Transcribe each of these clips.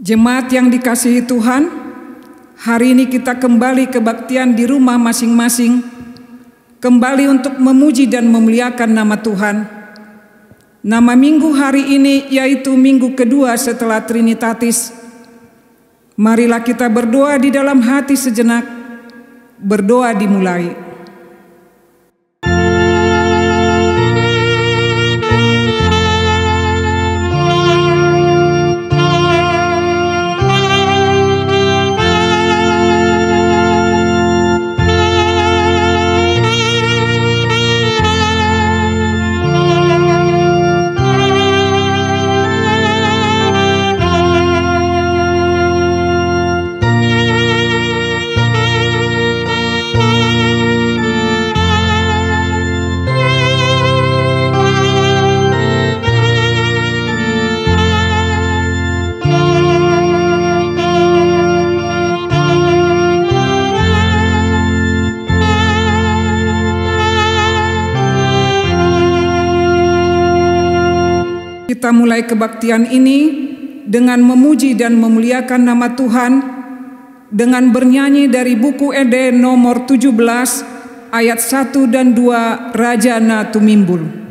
Jemaat yang dikasihi Tuhan, hari ini kita kembali kebaktian di rumah masing-masing, kembali untuk memuji dan memuliakan nama Tuhan. Nama minggu hari ini yaitu minggu kedua setelah Trinitatis. Marilah kita berdoa di dalam hati sejenak, berdoa dimulai. Kita mulai kebaktian ini dengan memuji dan memuliakan nama Tuhan dengan bernyanyi dari buku Ede nomor 17 ayat 1 dan 2 Raja Na Tumimbul.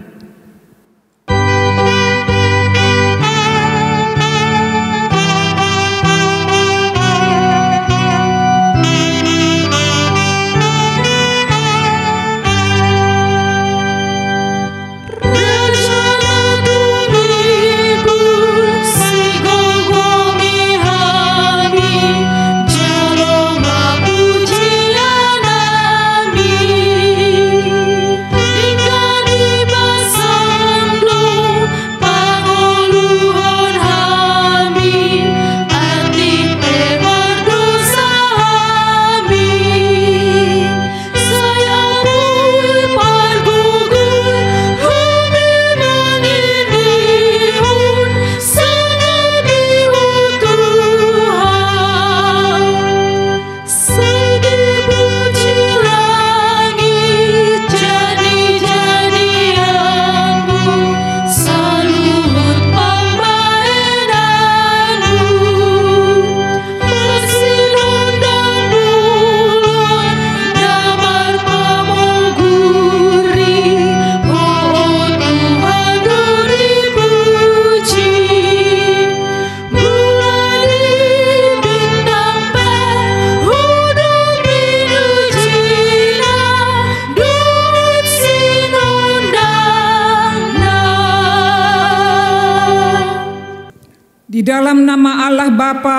Di dalam nama Allah Bapa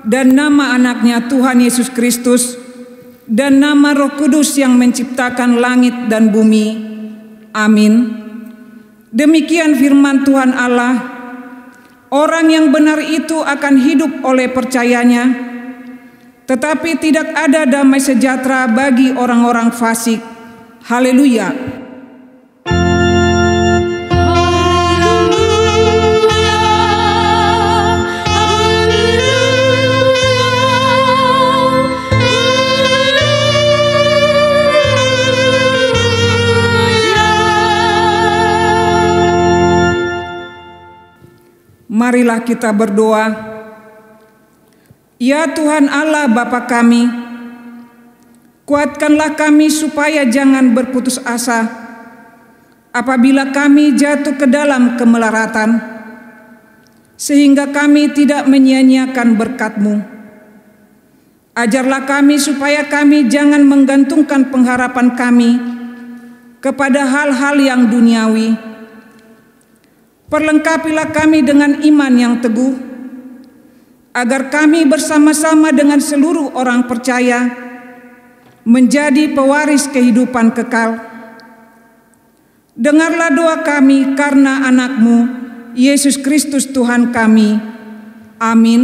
dan nama anaknya Tuhan Yesus Kristus dan nama Roh Kudus yang menciptakan langit dan bumi. Amin. Demikian firman Tuhan Allah, orang yang benar itu akan hidup oleh percayanya, tetapi tidak ada damai sejahtera bagi orang-orang fasik. Haleluya. Marilah kita berdoa. Ya Tuhan Allah Bapa kami, kuatkanlah kami supaya jangan berputus asa apabila kami jatuh ke dalam kemelaratan, sehingga kami tidak menyia-nyiakan berkat-Mu. Ajarlah kami supaya kami jangan menggantungkan pengharapan kami kepada hal-hal yang duniawi. Perlengkapilah kami dengan iman yang teguh, agar kami bersama-sama dengan seluruh orang percaya menjadi pewaris kehidupan kekal. Dengarlah doa kami karena anak-Mu, Yesus Kristus Tuhan kami. Amin.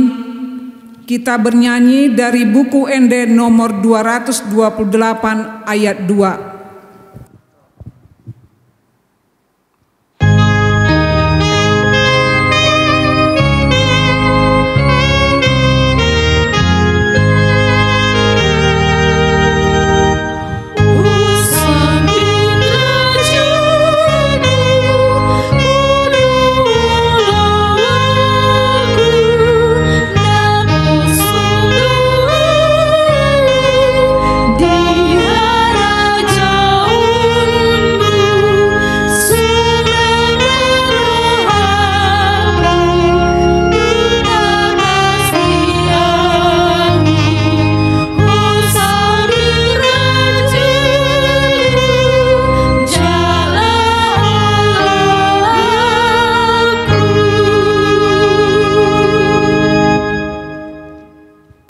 Kita bernyanyi dari buku Ende nomor 228 ayat 2.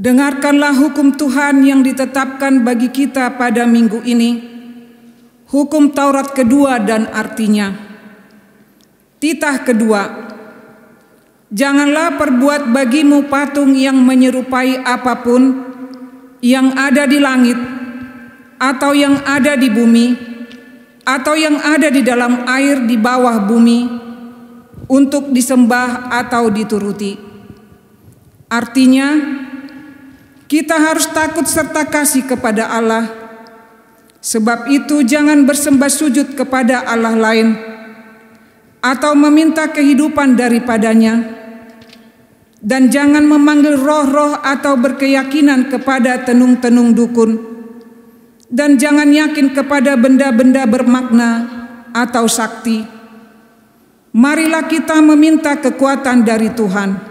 Dengarkanlah hukum Tuhan yang ditetapkan bagi kita pada minggu ini, hukum Taurat kedua dan artinya. Titah kedua, janganlah perbuat bagimu patung yang menyerupai apapun yang ada di langit, atau yang ada di bumi, atau yang ada di dalam air di bawah bumi, untuk disembah atau dituruti. Artinya, kita harus takut serta kasih kepada Allah. Sebab itu jangan bersembah sujud kepada Allah lain atau meminta kehidupan daripadanya. Dan jangan memanggil roh-roh atau berkeyakinan kepada tenung-tenung dukun. Dan jangan yakin kepada benda-benda bermakna atau sakti. Marilah kita meminta kekuatan dari Tuhan.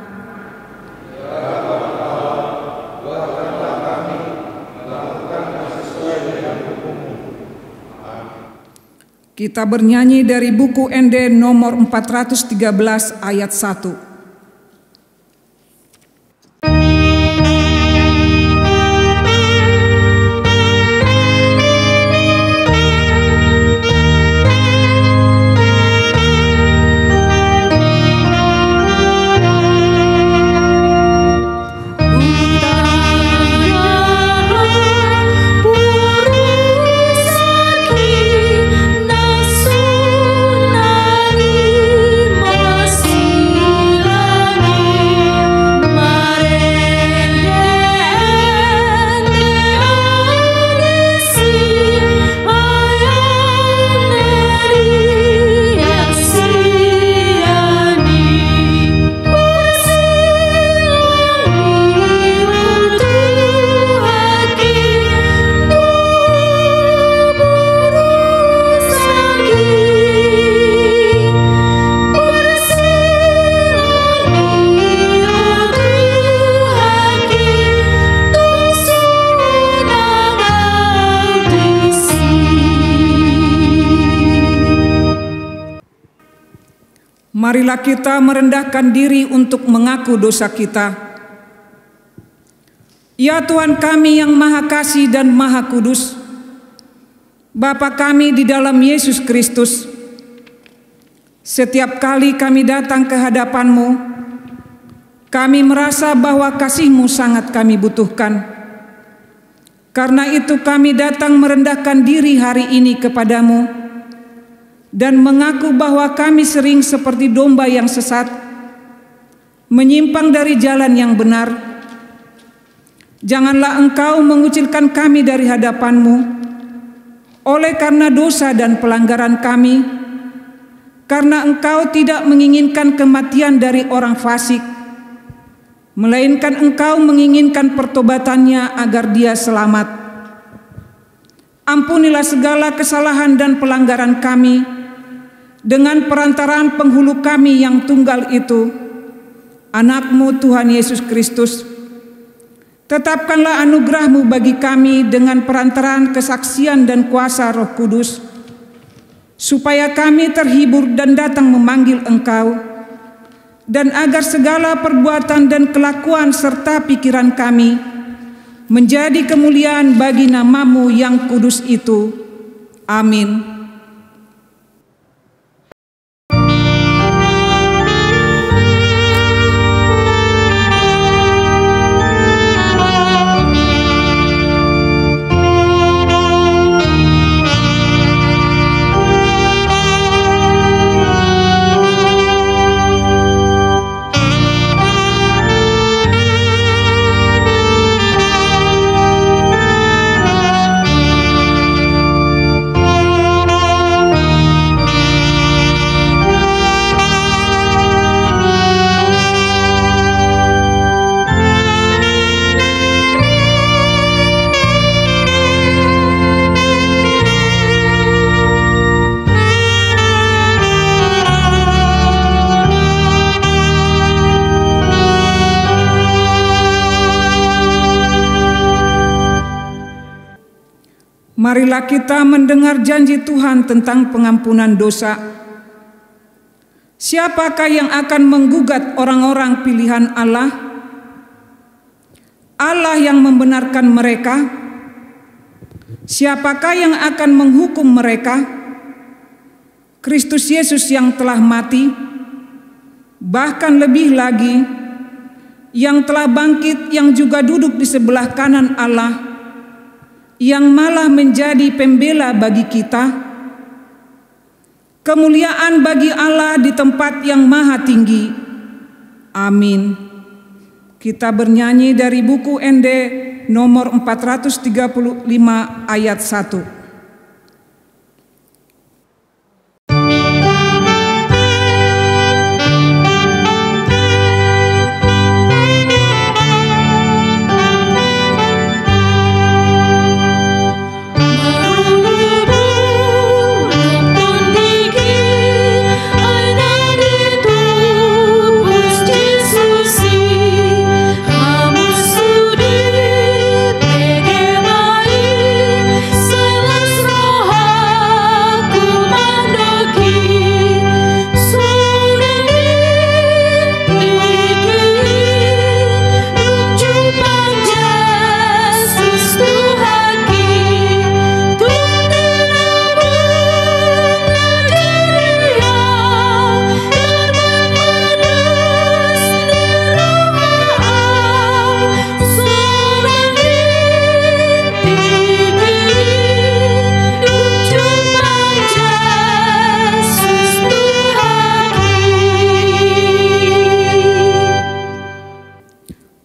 Kita bernyanyi dari buku ND nomor 413 ayat 1. Marilah kita merendahkan diri untuk mengaku dosa kita. Ya Tuhan kami yang Maha Kasih dan Maha Kudus, Bapa kami di dalam Yesus Kristus, setiap kali kami datang ke hadapan-Mu, kami merasa bahwa kasih-Mu sangat kami butuhkan. Karena itu kami datang merendahkan diri hari ini kepadamu, dan mengaku bahwa kami sering seperti domba yang sesat, menyimpang dari jalan yang benar. Janganlah Engkau mengucilkan kami dari hadapan-Mu, oleh karena dosa dan pelanggaran kami, karena Engkau tidak menginginkan kematian dari orang fasik, melainkan Engkau menginginkan pertobatannya agar dia selamat. Ampunilah segala kesalahan dan pelanggaran kami, dengan perantaraan penghulu kami yang tunggal itu, Anak-Mu Tuhan Yesus Kristus. Tetapkanlah anugerah-Mu bagi kami dengan perantaraan kesaksian dan kuasa Roh Kudus, supaya kami terhibur dan datang memanggil Engkau, dan agar segala perbuatan dan kelakuan serta pikiran kami menjadi kemuliaan bagi nama-Mu yang kudus itu. Amin. Marilah kita mendengar janji Tuhan tentang pengampunan dosa. Siapakah yang akan menggugat orang-orang pilihan Allah? Allah yang membenarkan mereka? Siapakah yang akan menghukum mereka? Kristus Yesus yang telah mati, bahkan lebih lagi, yang telah bangkit, yang juga duduk di sebelah kanan Allah, yang malah menjadi pembela bagi kita. Kemuliaan bagi Allah di tempat yang maha tinggi. Amin. Kita bernyanyi dari buku ND nomor 435 ayat 1.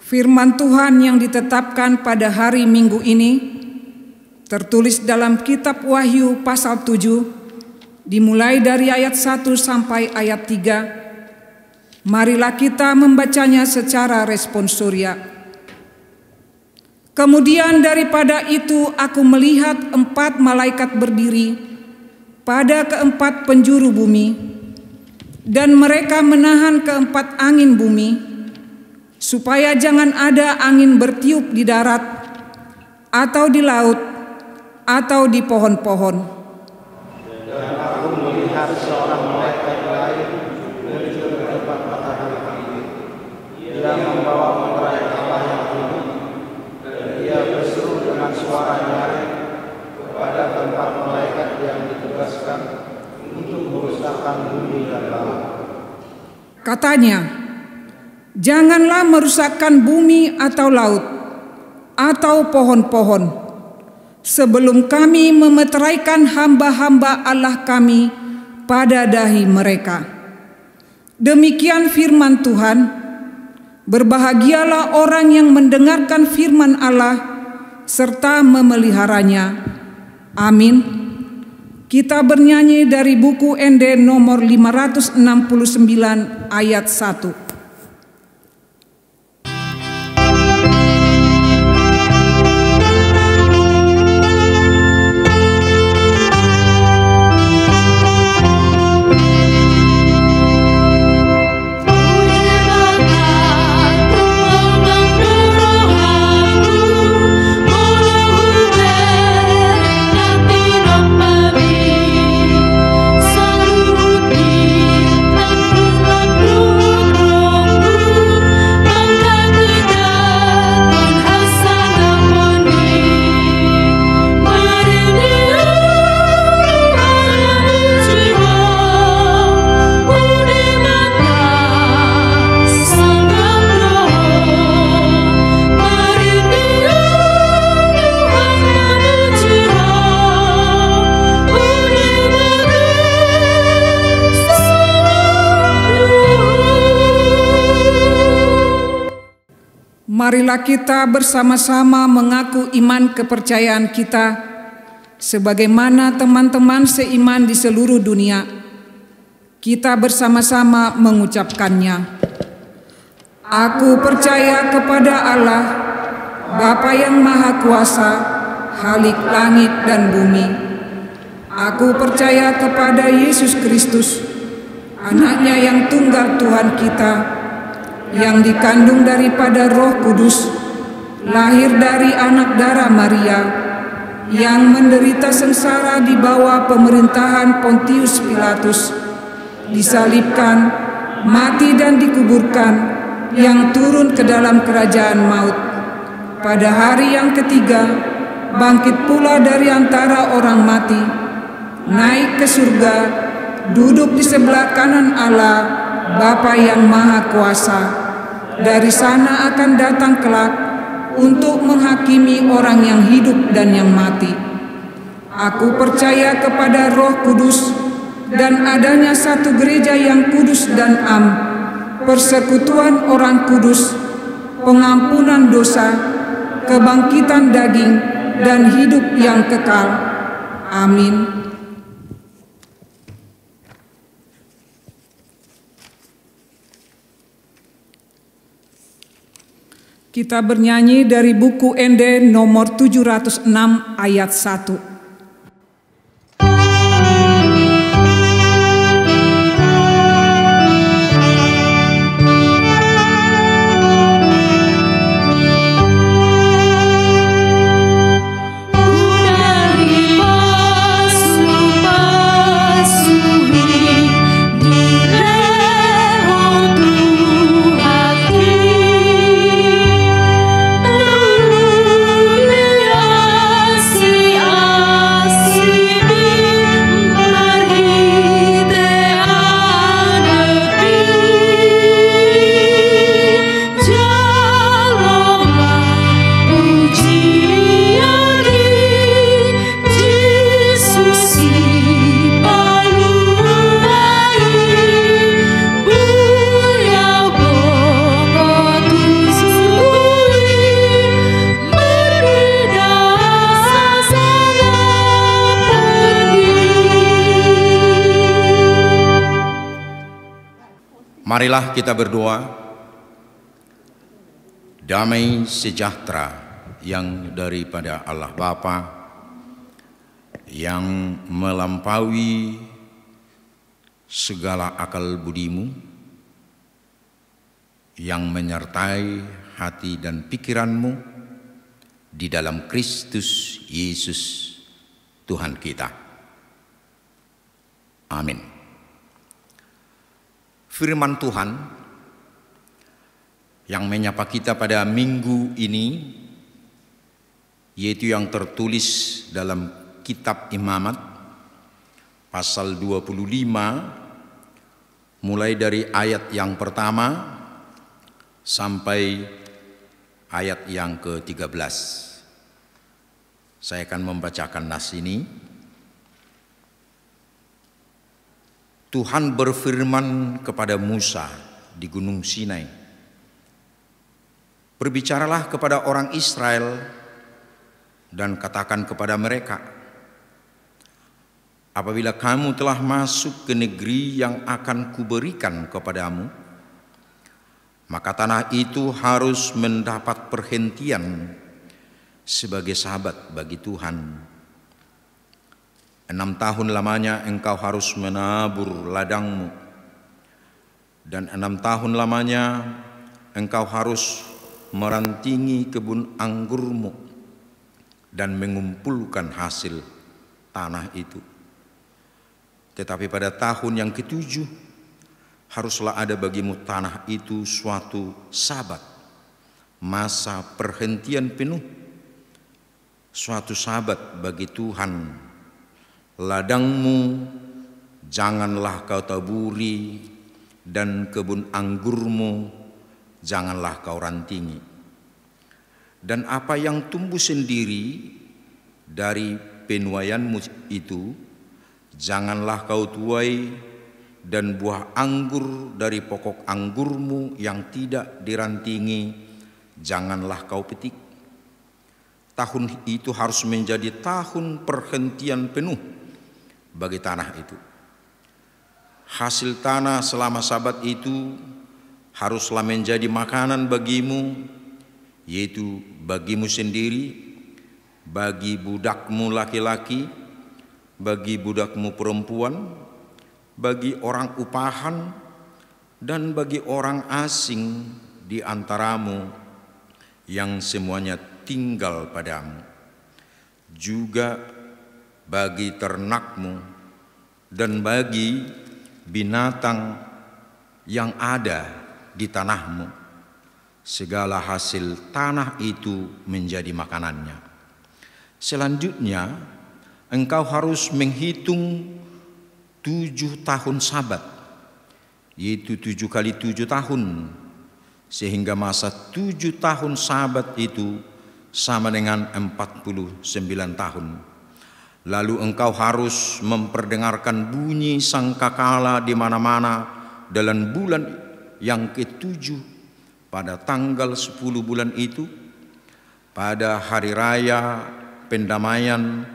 Firman Tuhan yang ditetapkan pada hari Minggu ini tertulis dalam kitab Wahyu pasal 7, dimulai dari ayat 1 sampai ayat 3. Marilah kita membacanya secara responsoria. Kemudian daripada itu aku melihat 4 malaikat berdiri pada keempat penjuru bumi, dan mereka menahan keempat angin bumi, supaya jangan ada angin bertiup di darat, atau di laut, atau di pohon-pohon. Dan aku melihat seorang malaikat lain menuju ke tempat matahari terbit. Ia membawa meterai Allah yang tinggi, dan ia berseru dengan suara nyaring kepada keempat malaikat yang ditugaskan untuk merusakkan bumi dan laut. Katanya, janganlah merusakkan bumi atau laut atau pohon-pohon sebelum kami memeteraikan hamba-hamba Allah kami pada dahi mereka. Demikian firman Tuhan. Berbahagialah orang yang mendengarkan firman Allah serta memeliharanya. Amin. Kita bernyanyi dari buku ND nomor 569 ayat 1. Marilah kita bersama-sama mengaku iman kepercayaan kita sebagaimana teman-teman seiman di seluruh dunia. Kita bersama-sama mengucapkannya. Aku percaya kepada Allah, Bapa yang Maha Kuasa, Khalik langit dan bumi. Aku percaya kepada Yesus Kristus, Anaknya yang tunggal Tuhan kita, yang dikandung daripada Roh Kudus, lahir dari anak darah Maria, yang menderita sengsara di bawah pemerintahan Pontius Pilatus, disalibkan, mati dan dikuburkan, yang turun ke dalam kerajaan maut. pada hari yang ketiga bangkit pula dari antara orang mati, naik ke surga, duduk di sebelah kanan Allah Bapa yang Maha Kuasa. Dari sana akan datang kelak untuk menghakimi orang yang hidup dan yang mati. Aku percaya kepada Roh Kudus dan adanya satu gereja yang kudus dan am, persekutuan orang kudus, pengampunan dosa, kebangkitan daging, dan hidup yang kekal. Amin. Kita bernyanyi dari buku Ende nomor 706 ayat 1. Marilah kita berdoa. Damai sejahtera yang daripada Allah Bapa, yang melampaui segala akal budimu, yang menyertai hati dan pikiranmu di dalam Kristus Yesus Tuhan kita. Amin. Firman Tuhan yang menyapa kita pada minggu ini, yaitu yang tertulis dalam kitab Imamat pasal 25 mulai dari ayat yang pertama sampai ayat yang ke-13. Saya akan membacakan nas ini. Tuhan berfirman kepada Musa di Gunung Sinai, "Berbicaralah kepada orang Israel dan katakan kepada mereka, apabila kamu telah masuk ke negeri yang akan kuberikan kepadamu, maka tanah itu harus mendapat perhentian sebagai sahabat bagi Tuhan. 6 tahun lamanya engkau harus menabur ladangmu, dan 6 tahun lamanya engkau harus merantingi kebun anggurmu dan mengumpulkan hasil tanah itu. Tetapi pada tahun yang ke-7 haruslah ada bagimu tanah itu suatu sabat, masa perhentian penuh, suatu sabat bagi Tuhan. Ladangmu janganlah kau taburi, dan kebun anggurmu janganlah kau rantingi. Dan apa yang tumbuh sendiri dari penuaianmu itu janganlah kau tuai, dan buah anggur dari pokok anggurmu yang tidak dirantingi janganlah kau petik. Tahun itu harus menjadi tahun perhentian penuh bagi tanah itu. Hasil tanah selama sabat itu haruslah menjadi makanan bagimu, yaitu bagimu sendiri, bagi budakmu laki-laki, bagi budakmu perempuan, bagi orang upahan, dan bagi orang asing di antaramu yang semuanya tinggal padamu, juga bagi ternakmu dan bagi binatang yang ada di tanahmu, segala hasil tanah itu menjadi makanannya. Selanjutnya, engkau harus menghitung 7 tahun Sabat, yaitu 7 kali 7 tahun, sehingga masa 7 tahun Sabat itu sama dengan 49 tahun. Lalu engkau harus memperdengarkan bunyi sangkakala di mana-mana dalam bulan yang ke-7 pada tanggal 10 bulan itu, pada hari raya pendamaian,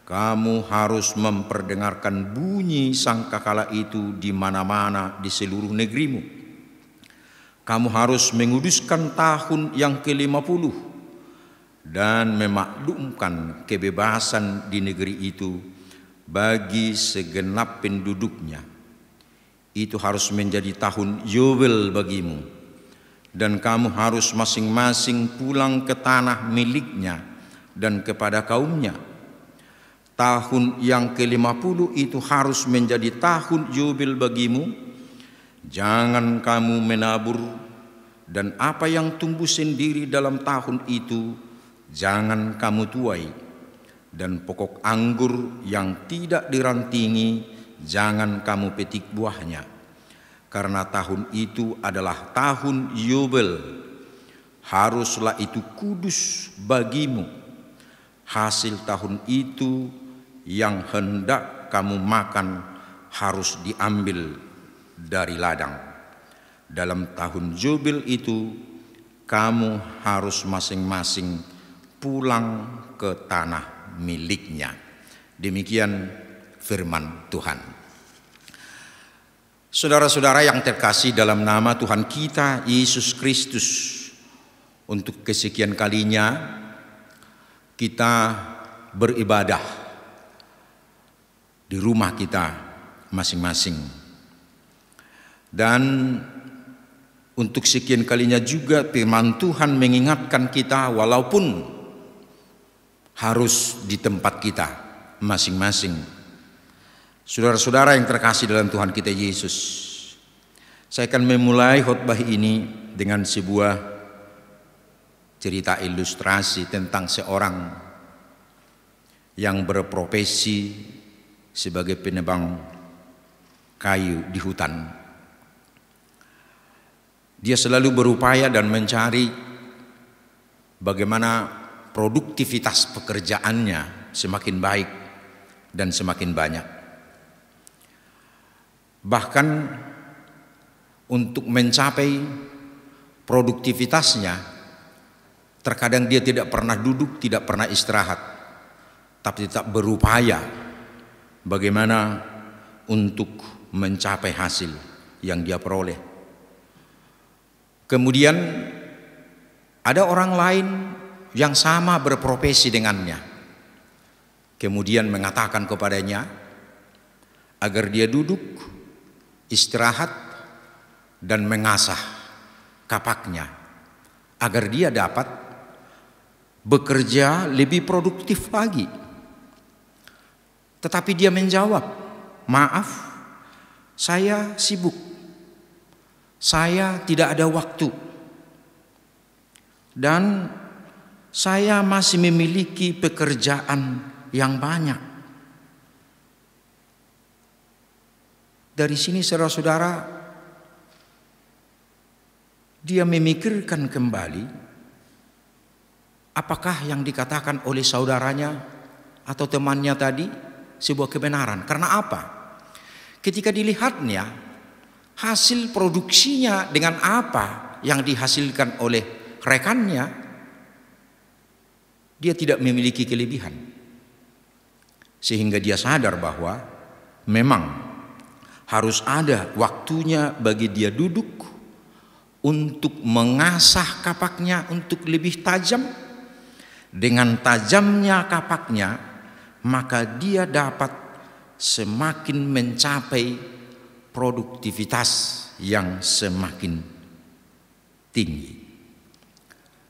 kamu harus memperdengarkan bunyi sangkakala itu di mana-mana di seluruh negerimu. Kamu harus menguduskan tahun yang ke-50 dan memaklumkan kebebasan di negeri itu bagi segenap penduduknya. Itu harus menjadi tahun Yobel bagimu. Dan kamu harus masing-masing pulang ke tanah miliknya dan kepada kaumnya. Tahun yang ke-50 itu harus menjadi tahun Yobel bagimu. Jangan kamu menabur, dan apa yang tumbuh sendiri dalam tahun itu jangan kamu tuai. Dan pokok anggur yang tidak dirantingi jangan kamu petik buahnya. Karena tahun itu adalah tahun Yobel, haruslah itu kudus bagimu. Hasil tahun itu yang hendak kamu makan harus diambil dari ladang. Dalam tahun Yobel itu kamu harus masing-masing pulang ke tanah miliknya. Demikian firman Tuhan. Saudara-saudara yang terkasih dalam nama Tuhan kita Yesus Kristus, untuk kesekian kalinya kita beribadah di rumah kita masing-masing. Dan untuk sekian kalinya juga firman Tuhan mengingatkan kita walaupun harus di tempat kita masing-masing. Saudara-saudara yang terkasih dalam Tuhan kita Yesus, saya akan memulai khotbah ini dengan sebuah cerita ilustrasi tentang seorang yang berprofesi sebagai penebang kayu di hutan. Dia selalu berupaya dan mencari bagaimana produktivitas pekerjaannya semakin baik dan semakin banyak. Bahkan untuk mencapai produktivitasnya, terkadang dia tidak pernah duduk, tidak pernah istirahat, tapi tetap berupaya bagaimana untuk mencapai hasil yang dia peroleh. Kemudian ada orang lain yang sama berprofesi dengannya, kemudian mengatakan kepadanya agar dia duduk, istirahat, dan mengasah kapaknya agar dia dapat bekerja lebih produktif lagi. Tetapi dia menjawab, maaf, saya sibuk, saya tidak ada waktu, dan saya masih memiliki pekerjaan yang banyak. Dari sini saudara-saudara, dia memikirkan kembali apakah yang dikatakan oleh saudaranya atau temannya tadi sebuah kebenaran. Karena apa? Ketika dilihatnya hasil produksinya dengan apa yang dihasilkan oleh rekannya, dia tidak memiliki kelebihan. Sehingga dia sadar bahwa memang harus ada waktunya bagi dia duduk untuk mengasah kapaknya untuk lebih tajam. Dengan tajamnya kapaknya, maka dia dapat semakin mencapai produktivitas yang semakin tinggi.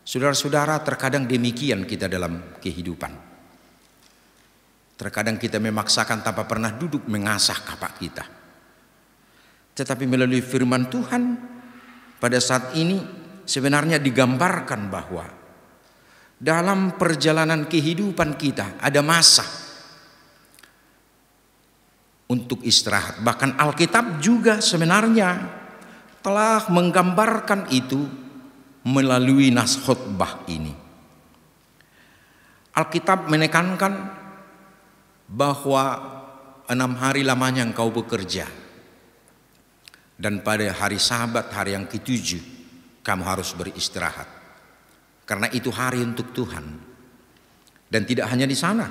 Saudara-saudara, terkadang demikian kita dalam kehidupan. Terkadang kita memaksakan tanpa pernah duduk mengasah kapak kita. Tetapi melalui firman Tuhan pada saat ini sebenarnya digambarkan bahwa dalam perjalanan kehidupan kita ada masa untuk istirahat. Bahkan Alkitab juga sebenarnya telah menggambarkan itu melalui nas khotbah ini. Alkitab menekankan bahwa 6 hari lamanya engkau bekerja, dan pada hari Sabat, hari yang ke-7, kamu harus beristirahat. Karena itu hari untuk Tuhan. Dan tidak hanya di sana,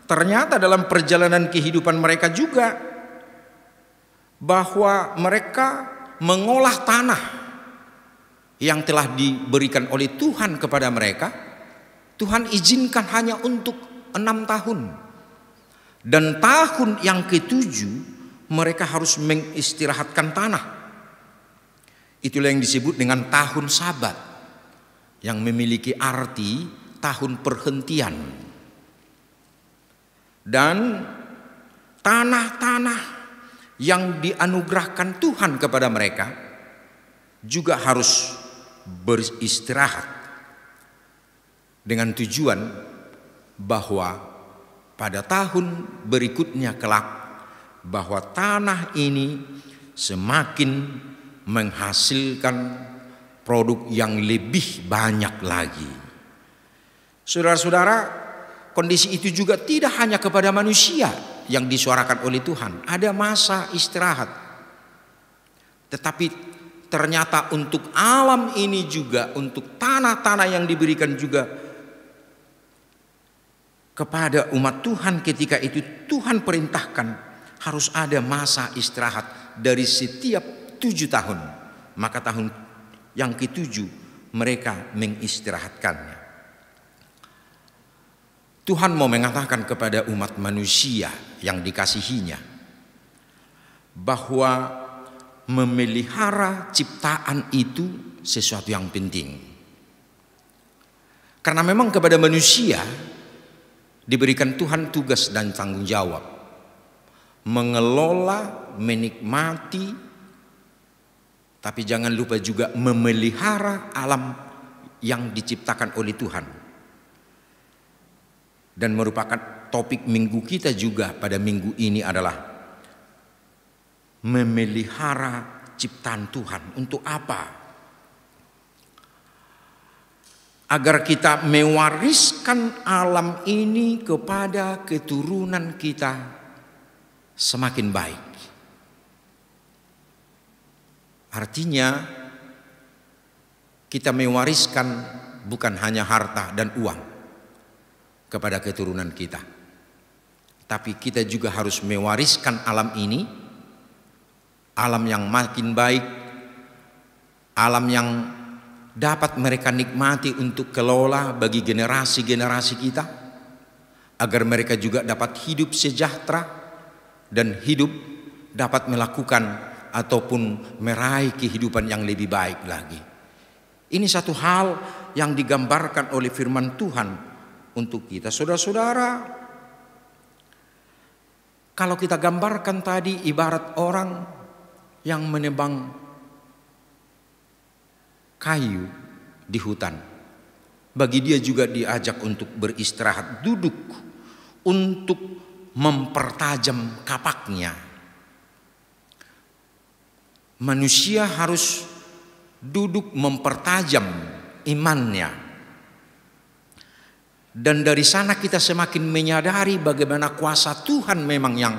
ternyata dalam perjalanan kehidupan mereka juga, bahwa mereka mengolah tanah yang telah diberikan oleh Tuhan kepada mereka. Tuhan izinkan hanya untuk 6 tahun. Dan tahun yang ke-7 mereka harus mengistirahatkan tanah. Itulah yang disebut dengan tahun Sabat, yang memiliki arti tahun perhentian. Dan tanah-tanah yang dianugerahkan Tuhan kepada mereka juga harus beristirahat, dengan tujuan bahwa pada tahun berikutnya kelak, bahwa tanah ini semakin menghasilkan produk yang lebih banyak lagi. Saudara-saudara, kondisi itu juga tidak hanya kepada manusia yang disuarakan oleh Tuhan. Ada masa istirahat. Tetapi ternyata untuk alam ini juga, untuk tanah-tanah yang diberikan juga kepada umat Tuhan ketika itu, Tuhan perintahkan harus ada masa istirahat dari setiap 7 tahun. Maka tahun yang ke-7 mereka mengistirahatkannya. Tuhan mau mengatakan kepada umat manusia yang dikasihinya bahwa memelihara ciptaan itu sesuatu yang penting. Karena memang kepada manusia diberikan Tuhan tugas dan tanggung jawab mengelola, menikmati, tapi jangan lupa juga memelihara alam yang diciptakan oleh Tuhan. Dan merupakan topik minggu kita juga pada minggu ini adalah memelihara ciptaan Tuhan. Untuk apa? Agar kita mewariskan alam ini kepada keturunan kita semakin baik. Artinya kita mewariskan bukan hanya harta dan uang kepada keturunan kita, tapi kita juga harus mewariskan alam ini, alam yang makin baik, alam yang dapat mereka nikmati untuk kelola bagi generasi-generasi kita, agar mereka juga dapat hidup sejahtera dan hidup dapat melakukan ataupun meraih kehidupan yang lebih baik lagi. Ini satu hal yang digambarkan oleh firman Tuhan untuk kita. Saudara-saudara, kalau kita gambarkan tadi ibarat orang yang menebang kayu di hutan, bagi dia juga diajak untuk beristirahat, duduk untuk mempertajam kapaknya. Manusia harus duduk mempertajam imannya, dan dari sana kita semakin menyadari bagaimana kuasa Tuhan memang yang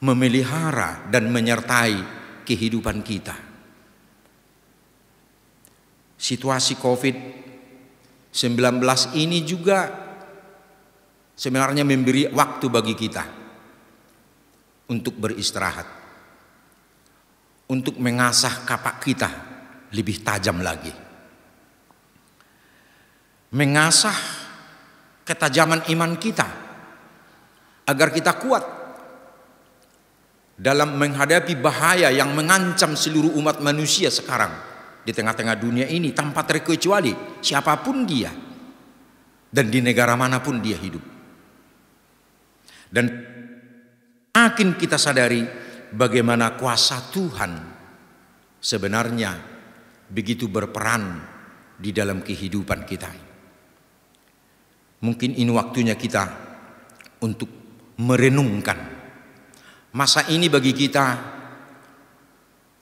memelihara dan menyertai kehidupan kita. Situasi COVID-19 ini juga sebenarnya memberi waktu bagi kita untuk beristirahat, untuk mengasah kapak kita lebih tajam lagi, mengasah ketajaman iman kita agar kita kuat dalam menghadapi bahaya yang mengancam seluruh umat manusia sekarang di tengah-tengah dunia ini tanpa terkecuali siapapun dia dan di negara manapun dia hidup. Dan makin kita sadari bagaimana kuasa Tuhan sebenarnya begitu berperan di dalam kehidupan kita. Mungkin ini waktunya kita untuk merenungkan masa ini bagi kita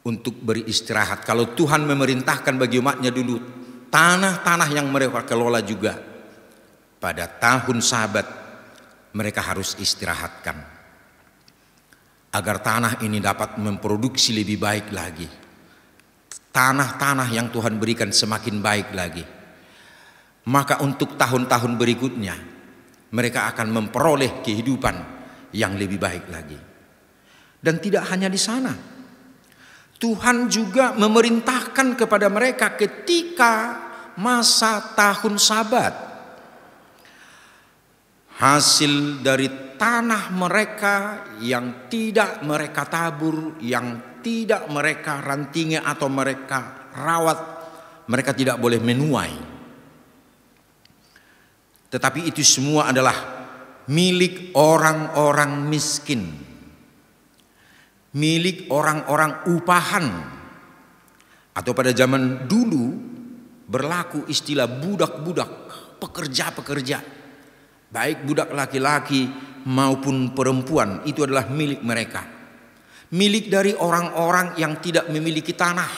untuk beristirahat. Kalau Tuhan memerintahkan bagi umatnya dulu, tanah-tanah yang mereka kelola juga pada tahun Sabat mereka harus istirahatkan, agar tanah ini dapat memproduksi lebih baik lagi. Tanah-tanah yang Tuhan berikan semakin baik lagi. Maka untuk tahun-tahun berikutnya mereka akan memperoleh kehidupan yang lebih baik lagi. Dan tidak hanya di sana, Tuhan juga memerintahkan kepada mereka ketika masa tahun Sabat, hasil dari tanah mereka yang tidak mereka tabur, yang tidak mereka rantingi atau mereka rawat, mereka tidak boleh menuai. Tetapi itu semua adalah milik orang-orang miskin, milik orang-orang upahan, atau pada zaman dulu berlaku istilah budak-budak, pekerja-pekerja, baik budak laki-laki maupun perempuan, itu adalah milik mereka, milik dari orang-orang yang tidak memiliki tanah,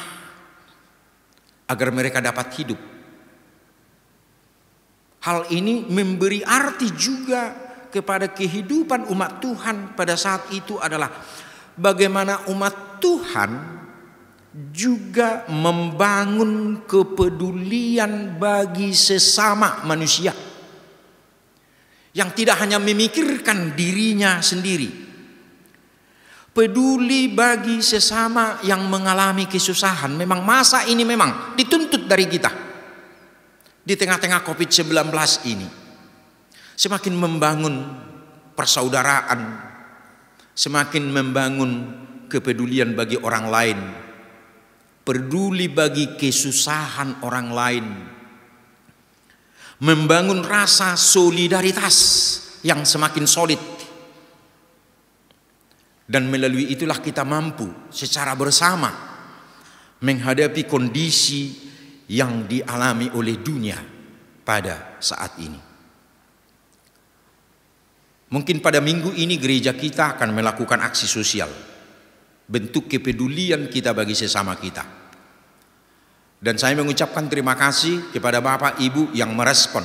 agar mereka dapat hidup. Hal ini memberi arti juga kepada kehidupan umat Tuhan pada saat itu adalah bagaimana umat Tuhan juga membangun kepedulian bagi sesama manusia, yang tidak hanya memikirkan dirinya sendiri, peduli bagi sesama yang mengalami kesusahan. Memang masa ini memang dituntut dari kita di tengah-tengah COVID-19 ini, semakin membangun persaudaraan, semakin membangun kepedulian bagi orang lain, peduli bagi kesusahan orang lain, membangun rasa solidaritas yang semakin solid. Dan melalui itulah kita mampu secara bersama menghadapi kondisi yang dialami oleh dunia pada saat ini. Mungkin pada minggu ini gereja kita akan melakukan aksi sosial, bentuk kepedulian kita bagi sesama kita. Dan saya mengucapkan terima kasih kepada Bapak Ibu yang merespon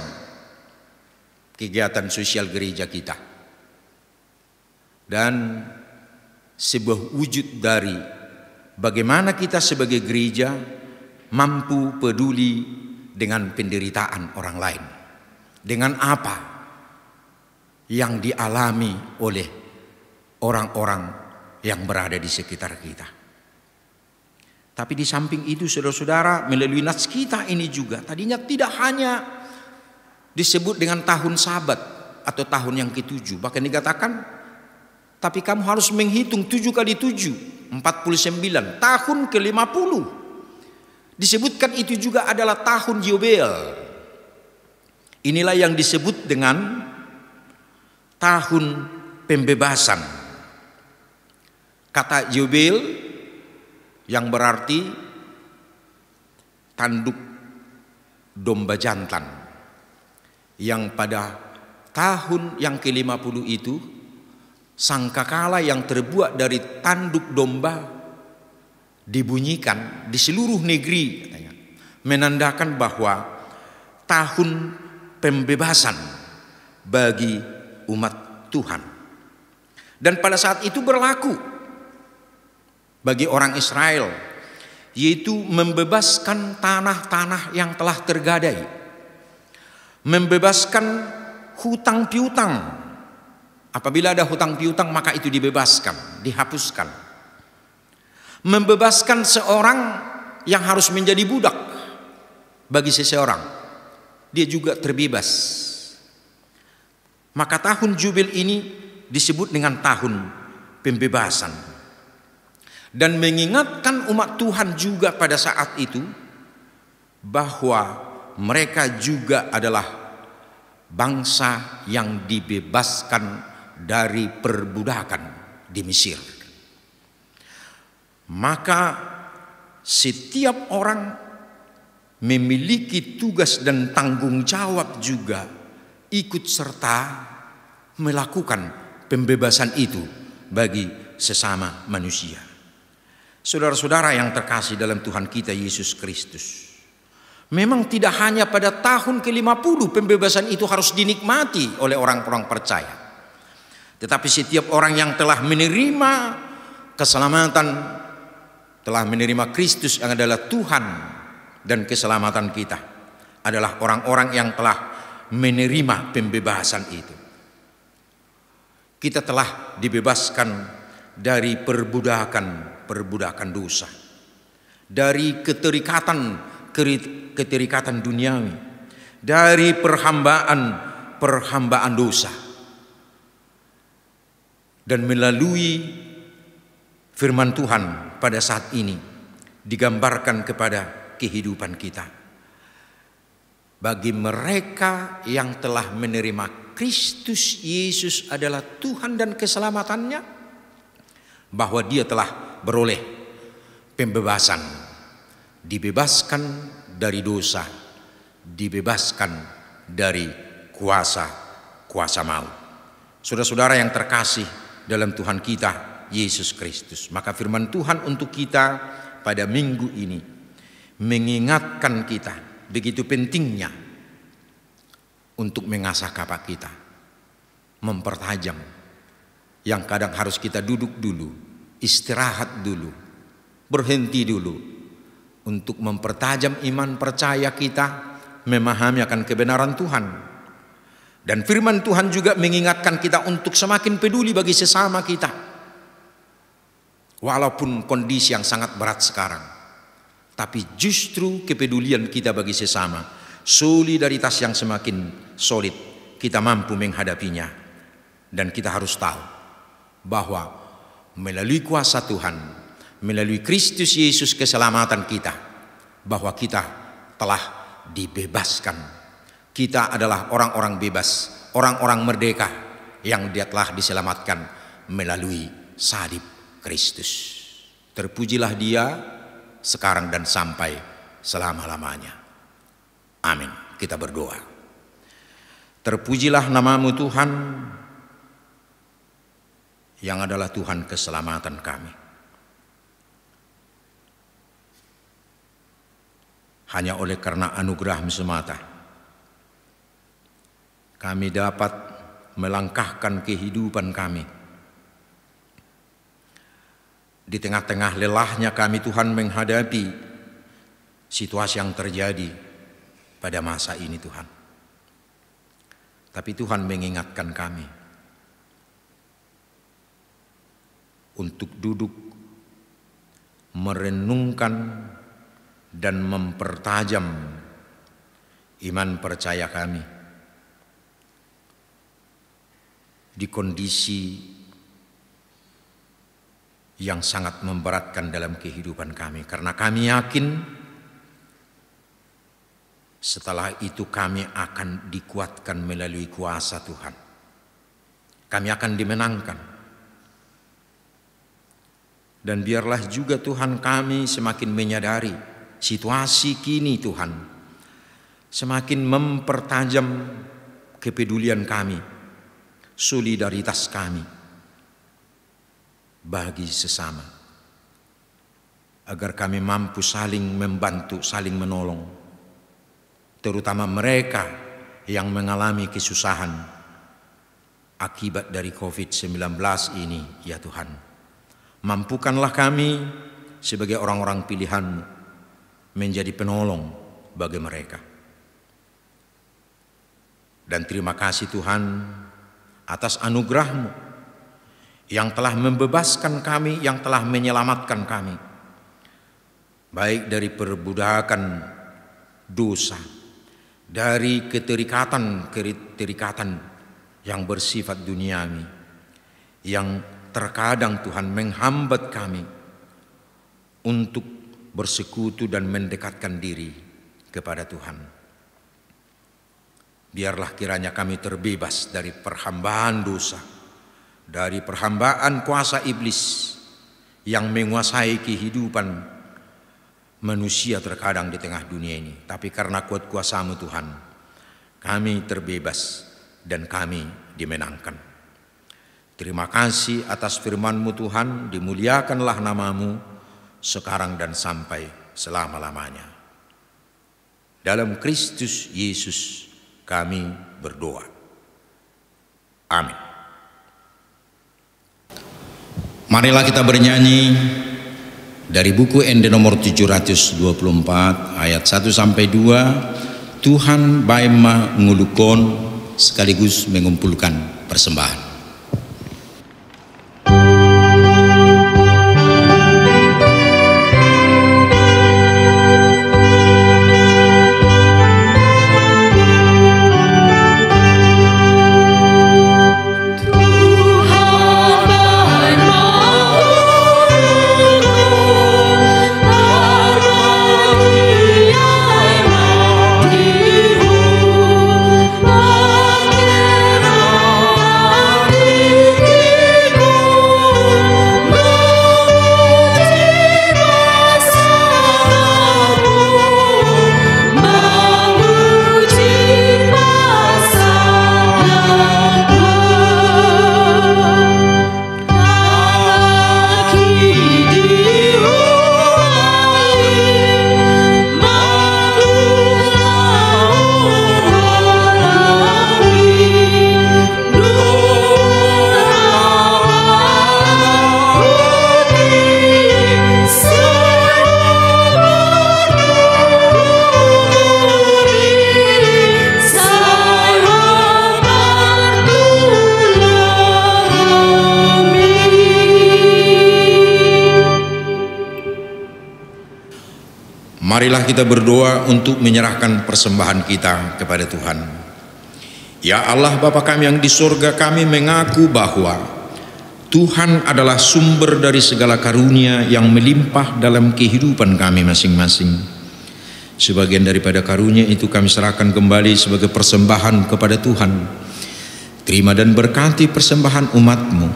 kegiatan sosial gereja kita. Dan sebuah wujud dari bagaimana kita sebagai gereja mampu peduli dengan penderitaan orang lain, dengan apa yang dialami oleh orang-orang yang berada di sekitar kita. Tapi di samping itu, saudara-saudara, melalui nats kita ini juga tadinya tidak hanya disebut dengan tahun Sabat atau tahun yang ke-7, bahkan dikatakan tapi kamu harus menghitung 7 kali 7, 49, tahun ke-50. Disebutkan itu juga adalah tahun Yobel. Inilah yang disebut dengan tahun pembebasan. Kata Yobel yang berarti tanduk domba jantan, yang pada tahun yang ke-50 itu sangkakala yang terbuat dari tanduk domba dibunyikan di seluruh negeri, menandakan bahwa tahun pembebasan bagi umat Tuhan. Dan pada saat itu berlaku bagi orang Israel, yaitu membebaskan tanah-tanah yang telah tergadai, membebaskan hutang piutang. Apabila ada hutang piutang maka itu dibebaskan, dihapuskan. Membebaskan seorang yang harus menjadi budak bagi seseorang, dia juga terbebas. Maka tahun Jubel ini disebut dengan tahun pembebasan, dan mengingatkan umat Tuhan juga pada saat itu bahwa mereka juga adalah bangsa yang dibebaskan dari perbudakan di Mesir. Maka setiap orang memiliki tugas dan tanggung jawab juga ikut serta melakukan pembebasan itu bagi sesama manusia. Saudara-saudara yang terkasih dalam Tuhan kita Yesus Kristus, memang tidak hanya pada tahun ke-50 pembebasan itu harus dinikmati oleh orang-orang percaya, tetapi setiap orang yang telah menerima keselamatan, telah menerima Kristus yang adalah Tuhan dan keselamatan kita, adalah orang-orang yang telah menerima pembebasan itu. Kita telah dibebaskan dari perbudakan dosa, dari keterikatan duniawi, dari perhambaan dosa. Dan melalui firman Tuhan pada saat ini digambarkan kepada kehidupan kita. Bagi mereka yang telah menerima Kristus Yesus adalah Tuhan dan keselamatannya, bahwa dia telah beroleh pembebasan, dibebaskan dari dosa, dibebaskan dari kuasa maut. Saudara-saudara yang terkasih dalam Tuhan kita Yesus Kristus, maka firman Tuhan untuk kita pada minggu ini mengingatkan kita begitu pentingnya untuk mengasah kapak kita, mempertajam. Yang kadang harus kita duduk dulu, istirahat dulu, berhenti dulu untuk mempertajam iman percaya kita, memahami akan kebenaran Tuhan. Dan firman Tuhan juga mengingatkan kita untuk semakin peduli bagi sesama kita, walaupun kondisi yang sangat berat sekarang. Tapi justru kepedulian kita bagi sesama, solidaritas yang semakin solid, kita mampu menghadapinya. Dan kita harus tahu bahwa melalui kuasa Tuhan, melalui Kristus Yesus keselamatan kita, bahwa kita telah dibebaskan. Kita adalah orang-orang bebas, orang-orang merdeka yang dia telah diselamatkan melalui salib Kristus. Terpujilah dia sekarang dan sampai selama-lamanya. Amin. Kita berdoa. Terpujilah namamu Tuhan, yang adalah Tuhan keselamatan kami. Hanya oleh karena anugerah-Mu semata kami dapat melangkahkan kehidupan kami. Di tengah-tengah lelahnya kami, Tuhan, menghadapi situasi yang terjadi pada masa ini, Tuhan. Tapi Tuhan mengingatkan kami untuk duduk, merenungkan dan mempertajam iman percaya kami di kondisi yang sangat memberatkan dalam kehidupan kami. Karena kami yakin setelah itu kami akan dikuatkan melalui kuasa Tuhan. Kami akan dimenangkan. Dan biarlah juga Tuhan kami semakin menyadari situasi kini, Tuhan, semakin mempertajam kepedulian kami, solidaritas kami bagi sesama, agar kami mampu saling membantu, saling menolong, terutama mereka yang mengalami kesusahan akibat dari COVID-19 ini. Ya Tuhan, mampukanlah kami sebagai orang-orang pilihan-Mu menjadi penolong bagi mereka. Dan terima kasih Tuhan atas anugerah-Mu yang telah membebaskan kami, yang telah menyelamatkan kami, baik dari perbudakan dosa, dari keterikatan yang bersifat duniawi, yang terkadang Tuhan menghambat kami untuk bersekutu dan mendekatkan diri kepada Tuhan. Biarlah kiranya kami terbebas dari perhambaan dosa, dari perhambaan kuasa iblis yang menguasai kehidupan manusia terkadang di tengah dunia ini, tapi karena kuat kuasa-Mu Tuhan, kami terbebas dan kami dimenangkan. Terima kasih atas firman-Mu Tuhan, dimuliakanlah nama-Mu sekarang dan sampai selama-lamanya. Dalam Kristus Yesus kami berdoa. Amin. Marilah kita bernyanyi dari buku ND nomor 724 ayat 1 sampai 2, Tuhan baima ngulukon, sekaligus mengumpulkan persembahan. Marilah kita berdoa untuk menyerahkan persembahan kita kepada Tuhan. Ya Allah Bapa kami yang di surga, kami mengaku bahwa Tuhan adalah sumber dari segala karunia yang melimpah dalam kehidupan kami masing-masing. Sebagian daripada karunia itu kami serahkan kembali sebagai persembahan kepada Tuhan. Terima dan berkati persembahan umat-Mu,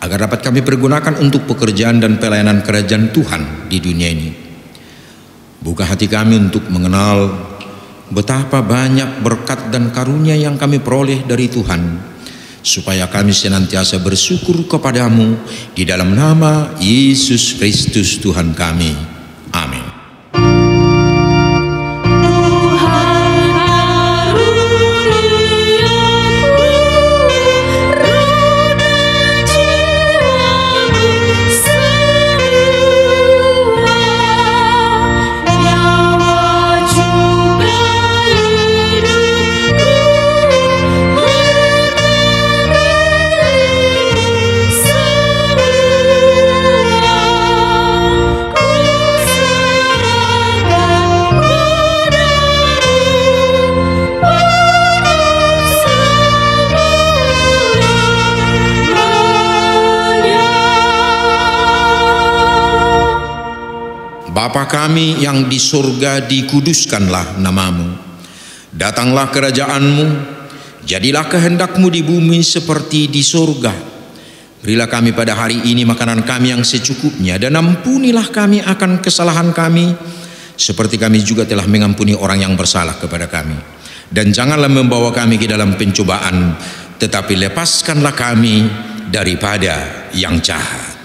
agar dapat kami pergunakan untuk pekerjaan dan pelayanan kerajaan Tuhan di dunia ini. Buka hati kami untuk mengenal betapa banyak berkat dan karunia yang kami peroleh dari Tuhan, supaya kami senantiasa bersyukur kepadamu di dalam nama Yesus Kristus Tuhan kami. Amin. Bapa kami yang di surga, dikuduskanlah nama-Mu. Datanglah kerajaan-Mu, jadilah kehendak-Mu di bumi seperti di surga. Berilah kami pada hari ini makanan kami yang secukupnya, dan ampunilah kami akan kesalahan kami, seperti kami juga telah mengampuni orang yang bersalah kepada kami. Dan janganlah membawa kami ke dalam pencobaan, tetapi lepaskanlah kami daripada yang jahat.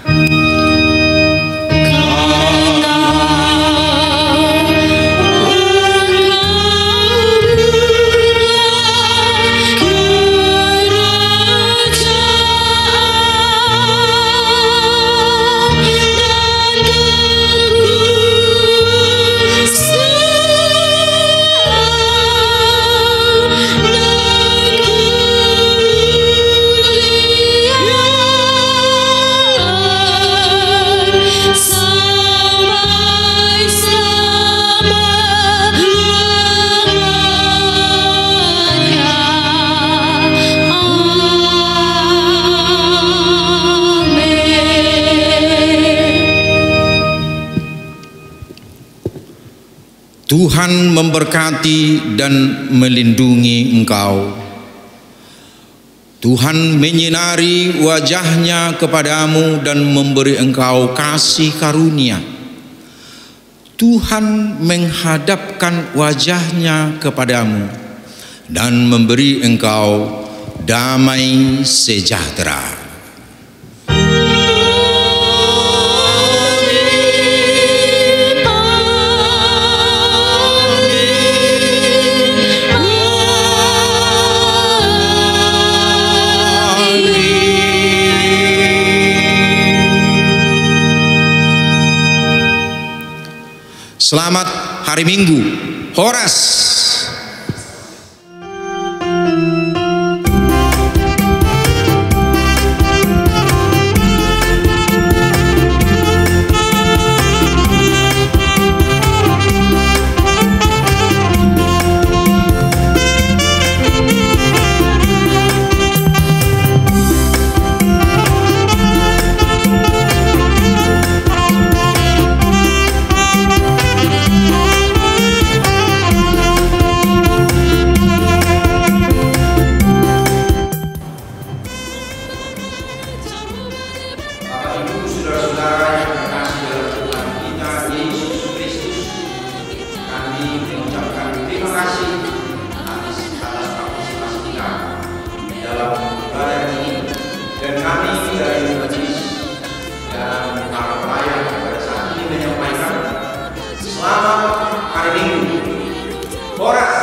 Tuhan memberkati dan melindungi engkau. Tuhan menyinari wajahnya kepadamu dan memberi engkau kasih karunia. Tuhan menghadapkan wajahnya kepadamu dan memberi engkau damai sejahtera. Selamat hari Minggu, Horas. Selamat hari Minggu, Horas.